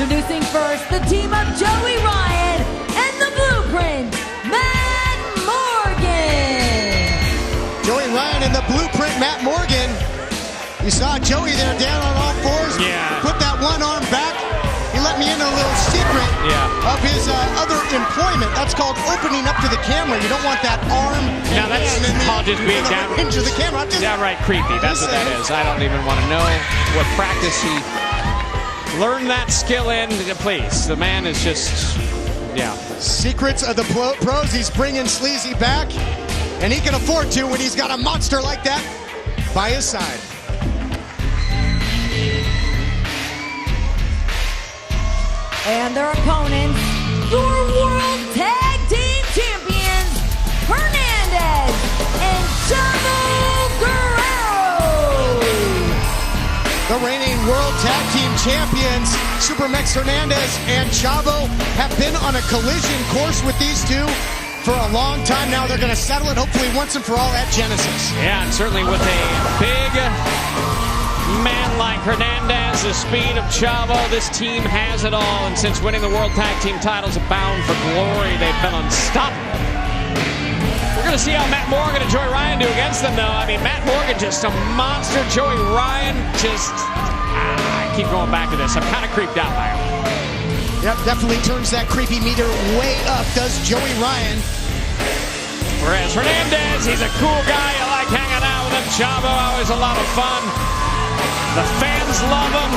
Introducing first, the team of Joey Ryan and the Blueprint, Matt Morgan. Joey Ryan and the Blueprint, Matt Morgan. You saw Joey there down on all fours. Yeah. Put that one arm back. He let me in a little secret of his other employment. That's called opening up to the camera. You don't want that arm. Now that's called just being into the camera. Downright creepy. That's what that is. I don't even want to know what practice he learned that skill in. Please, the man is just, Secrets of the pros. He's bringing Sleazy back, and he can afford to when he's got a monster like that by his side. And their opponents, your World Tag Team Champions, Hernandez and Chavo Guerrero. The reigning World Tag Team Champions, Supermex Hernandez and Chavo, have been on a collision course with these two for a long time now. They're going to settle it, hopefully once and for all, at Genesis. Yeah, and certainly with a big man like Hernandez, the speed of Chavo, this team has it all. And since winning the World Tag Team titles are bound for glory, they've been unstoppable. We're going to see how Matt Morgan and Joey Ryan do against them, though. I mean, Matt Morgan just a monster. Joey Ryan just... I keep going back to this. I'm kind of creeped out by him. Yep, definitely turns that creepy meter way up, does Joey Ryan. Whereas Hernandez, he's a cool guy. You like hanging out with him. Chavo, always a lot of fun. The fans love him.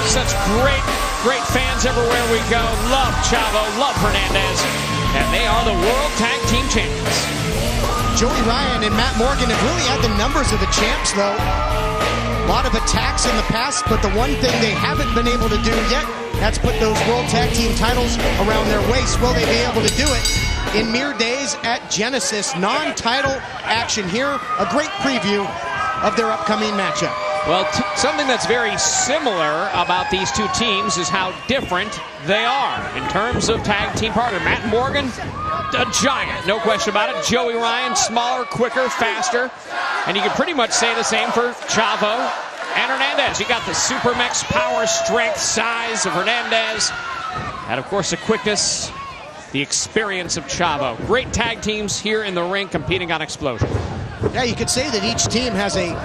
Such great fans everywhere we go. Love Chavo, love Hernandez. And they are the World Tag Team Champions. Joey Ryan and Matt Morgan have really had the numbers of the champs, though. A lot of attacks in the past, but the one thing they haven't been able to do yet, that's put those World Tag Team titles around their waist. Will they be able to do it in mere days at Genesis? Non-title action here. A great preview of their upcoming matchup. Well, something that's very similar about these two teams is how different they are in terms of tag team partner. Matt Morgan, a giant, no question about it. Joey Ryan, smaller, quicker, faster. And you can pretty much say the same for Chavo and Hernandez. You got the Supermex power, strength, size of Hernandez. And, of course, the quickness, the experience of Chavo. Great tag teams here in the ring competing on Explosion. Yeah, you could say that each team has a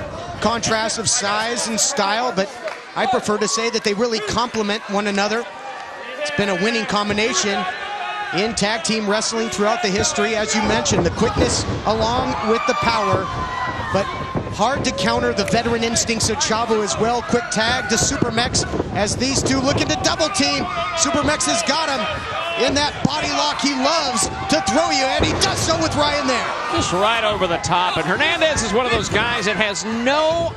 contrast of size and style, but I prefer to say that they really complement one another. It's been a winning combination in tag team wrestling throughout the history. As you mentioned, the quickness along with the power, but hard to counter the veteran instincts of Chavo as well. Quick tag to Supermex as these two looking to double team. Supermex has got him in that body lock he loves to throw you, and he does so with Ryan there. Just right over the top. And Hernandez is one of those guys that has no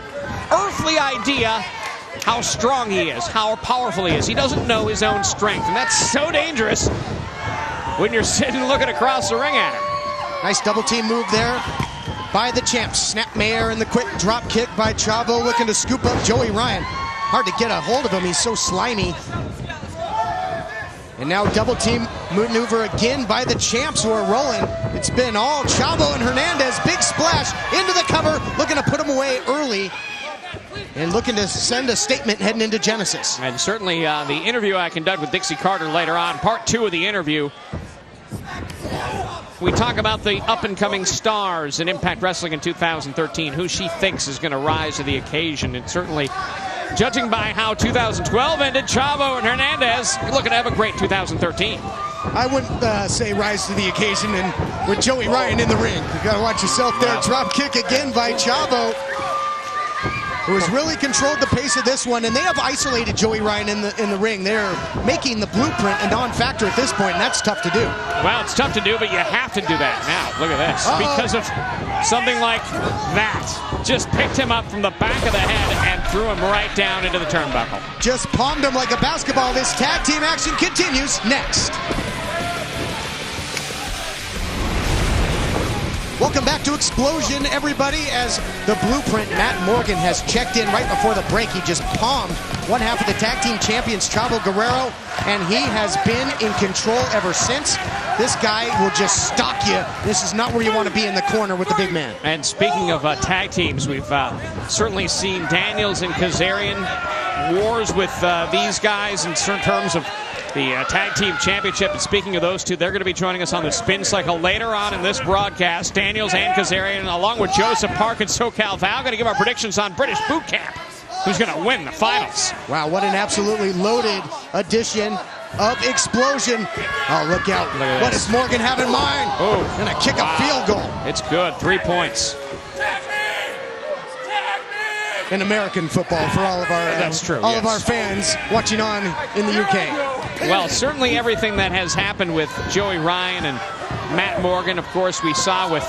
earthly idea how strong he is, how powerful he is. He doesn't know his own strength, and that's so dangerous when you're sitting looking across the ring at him. Nice double team move there by the champs. Snapmare and the quick drop kick by Chavo, looking to scoop up Joey Ryan. Hard to get a hold of him, he's so slimy. And now double team maneuver again by the champs who are rolling. It's been all Chavo and Hernandez. Big splash into the cover, looking to put him away early and looking to send a statement heading into Genesis. And certainly the interview I conduct with Dixie Carter later on, part 2 of the interview, we talk about the up-and-coming stars in Impact Wrestling in 2013, who she thinks is going to rise to the occasion. And certainly, judging by how 2012 ended, Chavo and Hernandez are looking to have a great 2013. I wouldn't say rise to the occasion, and with Joey Ryan in the ring. You got to watch yourself there. Wow. Drop kick again by Chavo, who has really controlled the pace of this one, and they have isolated Joey Ryan in the ring. They're making the Blueprint a non-factor at this point, and that's tough to do. Well, it's tough to do, but you have to do that now. Look at this. Because of something like that. Just picked him up from the back of the head and threw him right down into the turnbuckle. Just palmed him like a basketball. This tag team action continues next. Welcome back to Explosion, everybody, as the Blueprint, Matt Morgan, has checked in right before the break. He just palmed one half of the tag team champions, Chavo Guerrero, and he has been in control ever since. This guy will just stalk you. This is not where you want to be in the corner with the big man. And speaking of tag teams, we've certainly seen Daniels and Kazarian wars with these guys in terms of the Tag Team Championship. And speaking of those two, they're going to be joining us on the Spin Cycle later on in this broadcast. Daniels and Kazarian, along with Joseph Park and SoCal Val, going to give our predictions on British Boot Camp. Who's going to win the finals? Wow, what an absolutely loaded edition of Explosion. Oh, look out. Look at what this. does Morgan have in mind? Oh, Gonna kick a field goal. It's good. 3 points. In American football for all of our That's true, all yes. of our fans watching on in the UK. Well, certainly everything that has happened with Joey Ryan and Matt Morgan, of course, we saw with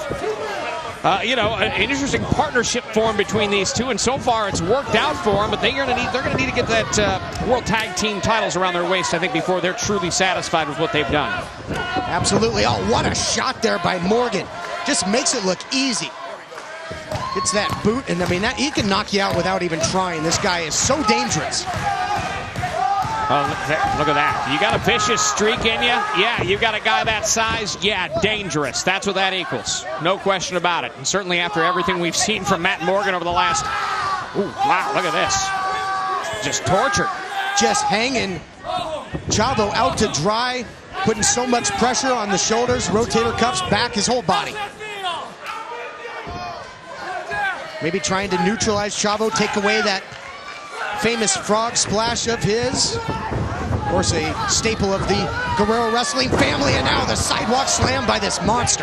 an interesting partnership formed between these two, and so far it's worked out for them. But they're going to need to get that World Tag Team titles around their waist, I think, before they're truly satisfied with what they've done. Absolutely. Oh, what a shot there by Morgan. Just makes it look easy. It's that boot, and I mean, he can knock you out without even trying. This guy is so dangerous. Oh, look at that. You got a vicious streak in you? Yeah, you got a guy that size? Yeah, dangerous. That's what that equals. No question about it. And certainly after everything we've seen from Matt Morgan over the last... Ooh, wow, look at this. Just tortured. Just hanging Chavo out to dry, putting so much pressure on the shoulders, rotator cuffs, back, his whole body. Maybe trying to neutralize Chavo, take away that famous frog splash of his. Of course, a staple of the Guerrero wrestling family, and now the sidewalk slam by this monster.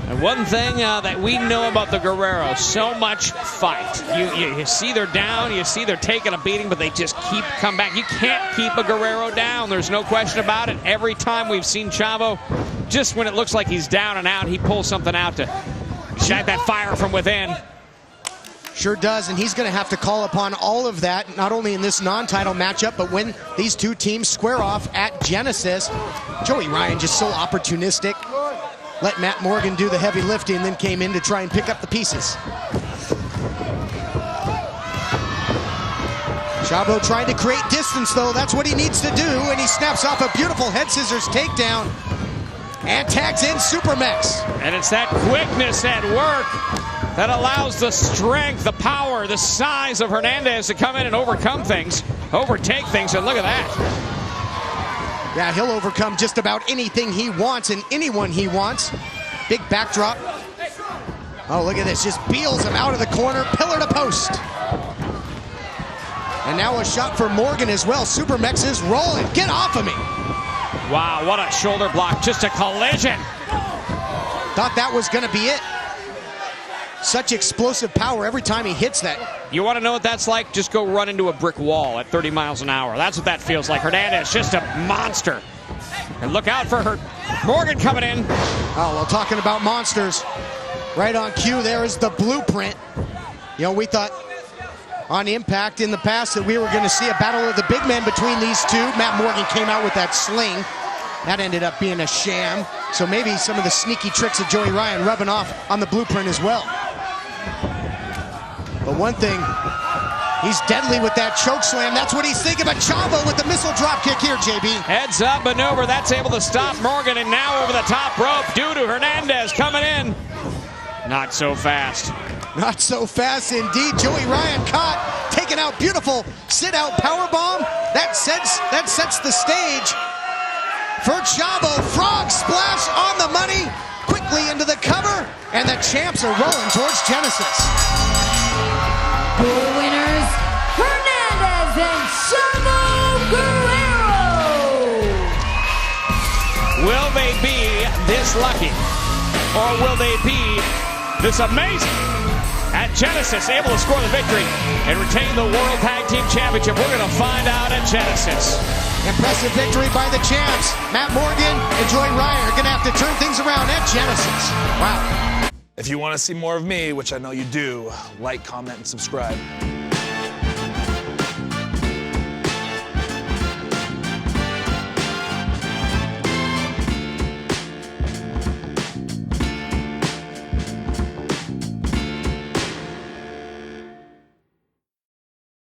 And one thing that we know about the Guerreros, so much fight. You see they're down, you see they're taking a beating, but they just keep coming back. You can't keep a Guerrero down. There's no question about it. Every time we've seen Chavo, just when it looks like he's down and out, he pulls something out to shine that fire from within. Sure does, and he's going to have to call upon all of that, not only in this non-title matchup, but when these two teams square off at Genesis. Joey Ryan just so opportunistic. Let Matt Morgan do the heavy lifting, and then came in to try and pick up the pieces. Chavo trying to create distance, though. That's what he needs to do, and he snaps off a beautiful head scissors takedown and tags in Supermex. And it's that quickness at work that allows the strength, the power, the size of Hernandez to come in and overcome things, overtake things, and look at that. Yeah, he'll overcome just about anything he wants and anyone he wants. Big backdrop. Oh, look at this, just peels him out of the corner, pillar to post. And now a shot for Morgan as well. Supermex is rolling, get off of me. Wow, what a shoulder block, just a collision. Thought that was gonna be it. Such explosive power every time he hits that. You want to know what that's like? Just go run into a brick wall at 30 miles an hour. That's what that feels like. Hernandez, just a monster. And look out for her. Morgan coming in. Oh, well, talking about monsters, right on cue there is the blueprint. You know, we thought on Impact in the past that we were going to see a battle of the big men between these two. Matt Morgan came out with that sling. That ended up being a sham. So maybe some of the sneaky tricks of Joey Ryan rubbing off on the blueprint as well. But one thing, he's deadly with that choke slam. That's what he's thinking. But Chavo with the missile drop kick here, JB. Heads up maneuver. That's able to stop Morgan. And now over the top rope due to Hernandez coming in. Not so fast. Not so fast indeed. Joey Ryan caught, taking out beautiful sit-out powerbomb. That sets the stage for Chavo. Frog splash on the money. Quickly into the cover. And the champs are rolling towards Genesis. Your winners, Hernandez and Chavo Guerrero. Will they be this lucky? Or will they be this amazing? At Genesis, able to score the victory and retain the World Tag Team Championship. We're going to find out at Genesis. Impressive victory by the champs. Matt Morgan and Joey Ryan are going to have to turn things around at Genesis. Wow. If you want to see more of me, which I know you do, like, comment, and subscribe.